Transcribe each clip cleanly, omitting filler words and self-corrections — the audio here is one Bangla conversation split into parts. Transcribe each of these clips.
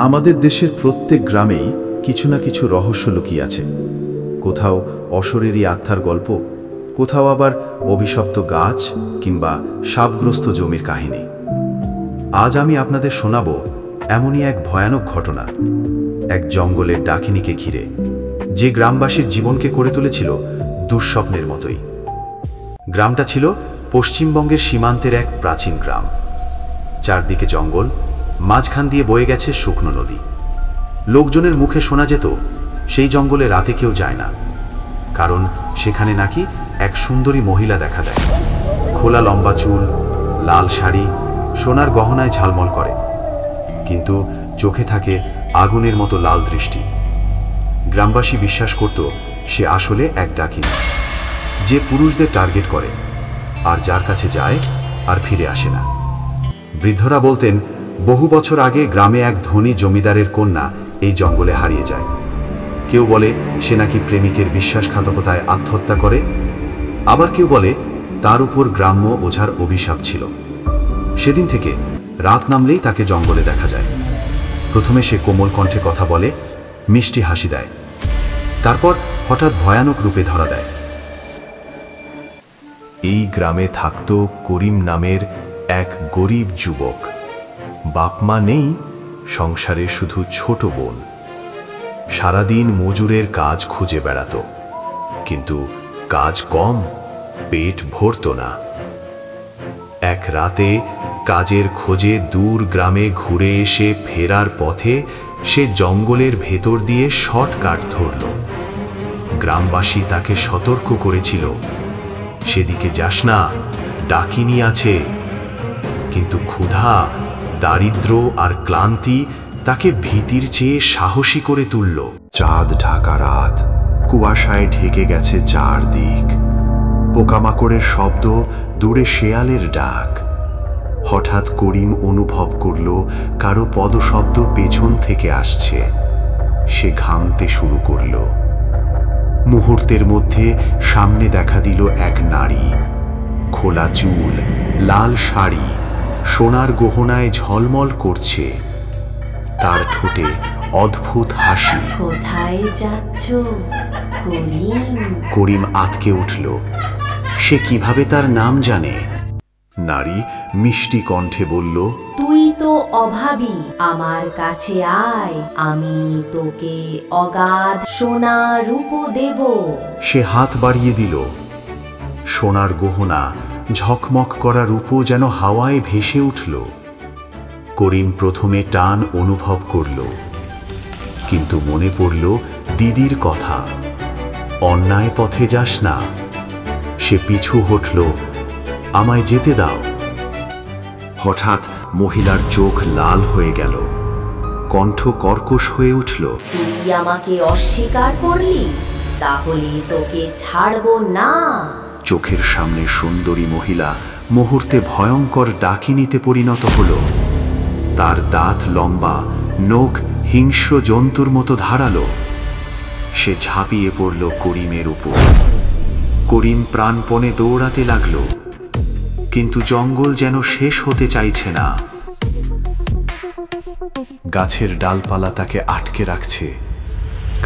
আমাদের দেশের প্রত্যেক গ্রামেই কিছু না কিছু রহস্য লুকিয়ে আছে। কোথাও অশরীরী আত্মার গল্প, কোথাও আবার অভিশপ্ত গাছ কিংবা সাপগ্রস্ত জমির কাহিনী। আজ আমি আপনাদের শোনাব এমনই এক ভয়ানক ঘটনা, এক জঙ্গলের ডাকিনীকে ঘিরে, যে গ্রামবাসীর জীবনকে করে তুলেছিল দুঃস্বপ্নের মতোই। গ্রামটা ছিল পশ্চিমবঙ্গের সীমান্তের এক প্রাচীন গ্রাম। চারদিকে জঙ্গল, মাঝখান দিয়ে বয়ে গেছে শুকনো নদী। লোকজনের মুখে শোনা যেত সেই জঙ্গলে রাতে কেউ যায় না, কারণ সেখানে নাকি এক সুন্দরী মহিলা দেখা দেয়। খোলা লম্বা চুল, লাল শাড়ি, সোনার গহনায় ঝালমল করে, কিন্তু চোখে থাকে আগুনের মতো লাল দৃষ্টি। গ্রামবাসী বিশ্বাস করত সে আসলে এক ডাকিনী, যে পুরুষদের টার্গেট করে আর যার কাছে যায় আর ফিরে আসে না। বৃদ্ধরা বলতেন বহু বছর আগে গ্রামে এক ধনী জমিদারের কন্যা এই জঙ্গলে হারিয়ে যায়। কেউ বলে সে নাকি প্রেমিকের বিশ্বাসঘাতকতায় আত্মহত্যা করে, আবার কেউ বলে তার উপর গ্রাম্য ওঝার অভিশাপ ছিল। সেদিন থেকে রাত নামলেই তাকে জঙ্গলে দেখা যায়। প্রথমে সে কোমল কণ্ঠে কথা বলে, মিষ্টি হাসি দেয়, তারপর হঠাৎ ভয়ানক রূপে ধরা দেয়। এই গ্রামে থাকত করিম নামের এক গরিব যুবক। বাপমা নেই, সংসারে শুধু ছোট বোন। সারাদিন মজুরের কাজ খুঁজে বেড়াত, কিন্তু কাজ কম, পেট ভরত না। এক রাতে কাজের খোঁজে দূর গ্রামে ঘুরে এসে ফেরার পথে সে জঙ্গলের ভেতর দিয়ে শর্টকাট ধরল। গ্রামবাসী তাকে সতর্ক করেছিল, সেদিকে যাস না, ডাকিনী আছে। কিন্তু ক্ষুধা, দারিদ্র আর ক্লান্তি তাকে ভীতির চেয়ে সাহসী করে তুলল। চাঁদ ঢাকা রাত, কুয়াশায় ঢেকে গেছে চারদিক। পোকামাকড়ের শব্দ, দূরে শেয়ালের ডাক। হঠাৎ করিম অনুভব করল কারো পদশব্দ পেছন থেকে আসছে। সে ঘামতে শুরু করল। মুহূর্তের মধ্যে সামনে দেখা দিল এক নারী। খোলা চুল, লাল শাড়ি, সোনার গহনায় ঝলমল করছে। তার ঠোঁটে অদ্ভুত হাসি। কোথায় যাচ্ছ করিম? করিম আঁতকে উঠল। সে কিভাবে তার নাম জানে? নারী মিষ্টি কণ্ঠে বলল, তুই তো অভাবী, আমার কাছে আয়, আমি তোকে অগাধ সোনা রূপো দেব। সে হাত বাড়িয়ে দিল। সোনার গহনা, ঝকমক করা রূপো যেন হাওয়ায় ভেসে উঠল। করিম প্রথমে টান অনুভব করল, কিন্তু মনে পড়ল দিদির কথা, অন্যায় পথে যাস না। সে পিছু হটল, আমায় যেতে দাও। হঠাৎ মহিলার চোখ লাল হয়ে গেল, কণ্ঠ কর্কশ হয়ে উঠল, তুই আমাকে অস্বীকার করলি, তাহলে তোকে ছাড়বো না। চোখের সামনে সুন্দরী মহিলা মুহূর্তে ভয়ঙ্কর ডাকিনীতে পরিণত হল। তার দাঁত লম্বা, নখ হিংস্র জন্তুর মতো ধারালো। সে ঝাঁপিয়ে পড়ল করিমের উপর। করিম প্রাণপণে দৌড়াতে লাগল, কিন্তু জঙ্গল যেন শেষ হতে চাইছে না। গাছের ডালপালা তাকে আটকে রাখছে।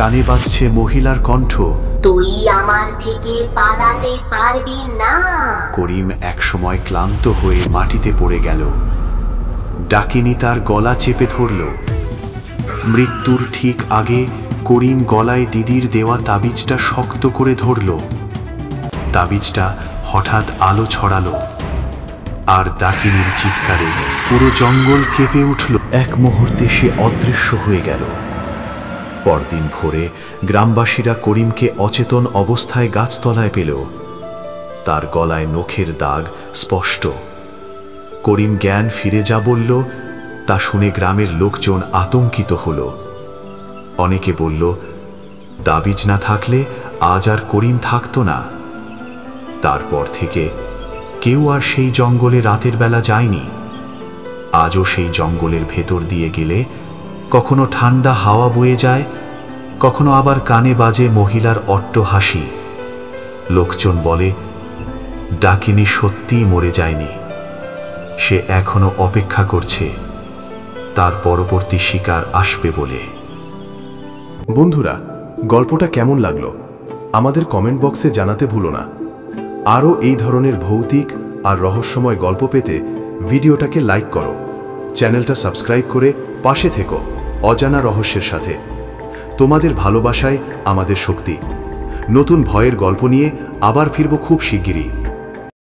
কানে বাজছে মহিলার কণ্ঠ, তুই আমার থেকে পালাতে পারবি না। করিম একসময় ক্লান্ত হয়ে মাটিতে পড়ে গেল। ডাকিনী তার গলা চেপে ধরল। মৃত্যুর ঠিক আগে করিম গলায় দিদির দেওয়া তাবিজটা শক্ত করে ধরল। তাবিজটা হঠাৎ আলো ছড়ালো, আর ডাকিনীর চিৎকারে পুরো জঙ্গল কেঁপে উঠল। এক মুহূর্তে সে অদৃশ্য হয়ে গেল। পরদিন ভোরে গ্রামবাসীরা করিমকে অচেতন অবস্থায় গাছতলায় পেল। তার গলায় নখের দাগ স্পষ্ট। করিম জ্ঞান ফিরে যা বলল, তা শুনে গ্রামের লোকজন আতঙ্কিত হল। অনেকে বলল, তাবিজ না থাকলে আজ আর করিম থাকত না। তারপর থেকে কেউ আর সেই জঙ্গলে রাতের বেলা যায়নি। আজও সেই জঙ্গলের ভেতর দিয়ে গেলে কখনো ঠান্ডা হাওয়া বয়ে যায়, কখনো আবার কানে বাজে মহিলার অট্ট হাসি। লোকজন বলে, ডাকিনী সত্যিই মরে যায়নি, সে এখনো অপেক্ষা করছে, তার পরবর্তী শিকার আসবে বলে। বন্ধুরা, গল্পটা কেমন লাগলো আমাদের কমেন্ট বক্সে জানাতে ভুলো না। আরও এই ধরনের ভৌতিক আর রহস্যময় গল্প পেতে ভিডিওটাকে লাইক করো, চ্যানেলটা সাবস্ক্রাইব করে পাশে থেকো অজানা রহস্যের সাথে। তোমাদের ভালোবাসায় আমাদের শক্তি। নতুন ভয়ের গল্প নিয়ে আবার ফিরব খুব শিগগিরই।